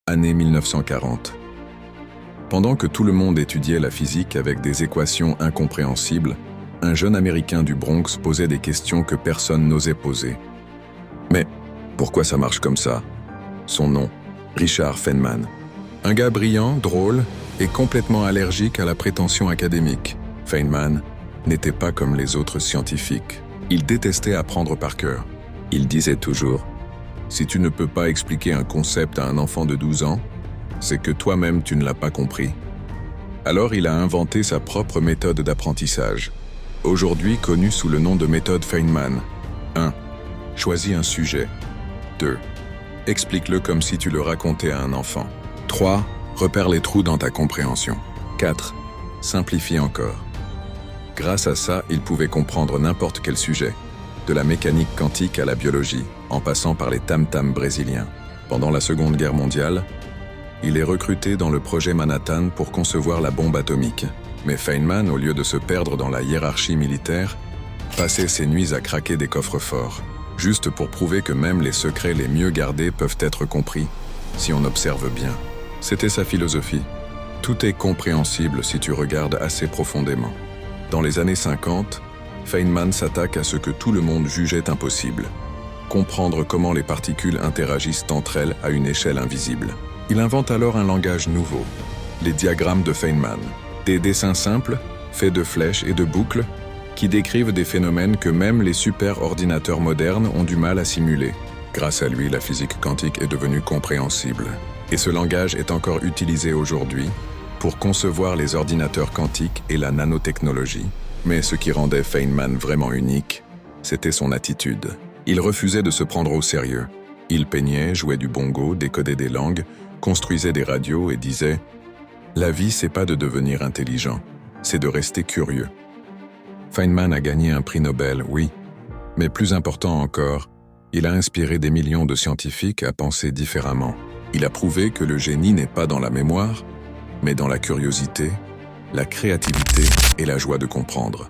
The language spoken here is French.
année 1940. Pendant que tout le monde étudiait la physique avec des équations incompréhensibles, un jeune Américain du Bronx posait des questions que personne n'osait poser. Mais pourquoi ça marche comme ça? Son nom, Richard Feynman. Un gars brillant, drôle et complètement allergique à la prétention académique. Feynman n'était pas comme les autres scientifiques. Il détestait apprendre par cœur. Il disait toujours « Si tu ne peux pas expliquer un concept à un enfant de 12 ans, c'est que toi-même tu ne l'as pas compris. » Alors il a inventé sa propre méthode d'apprentissage, aujourd'hui connue sous le nom de méthode Feynman. 1. Choisis un sujet. 2. Explique-le comme si tu le racontais à un enfant. 3. Repère les trous dans ta compréhension. 4. Simplifie encore. Grâce à ça, il pouvait comprendre n'importe quel sujet, de la mécanique quantique à la biologie, en passant par les tam-tams brésiliens. Pendant la Seconde Guerre mondiale, il est recruté dans le projet Manhattan pour concevoir la bombe atomique. Mais Feynman, au lieu de se perdre dans la hiérarchie militaire, passait ses nuits à craquer des coffres forts, juste pour prouver que même les secrets les mieux gardés peuvent être compris, si on observe bien. C'était sa philosophie. Tout est compréhensible si tu regardes assez profondément. Dans les années 50, Feynman s'attaque à ce que tout le monde jugeait impossible. Comprendre comment les particules interagissent entre elles à une échelle invisible. Il invente alors un langage nouveau, les diagrammes de Feynman. Des dessins simples, faits de flèches et de boucles, qui décrivent des phénomènes que même les super-ordinateurs modernes ont du mal à simuler. Grâce à lui, la physique quantique est devenue compréhensible. Et ce langage est encore utilisé aujourd'hui pour concevoir les ordinateurs quantiques et la nanotechnologie. Mais ce qui rendait Feynman vraiment unique, c'était son attitude. Il refusait de se prendre au sérieux. Il peignait, jouait du bongo, décodait des langues, construisait des radios et disait « La vie, c'est pas de devenir intelligent, c'est de rester curieux. » Feynman a gagné un prix Nobel, oui, mais plus important encore, il a inspiré des millions de scientifiques à penser différemment. Il a prouvé que le génie n'est pas dans la mémoire, mais dans la curiosité, la créativité et la joie de comprendre.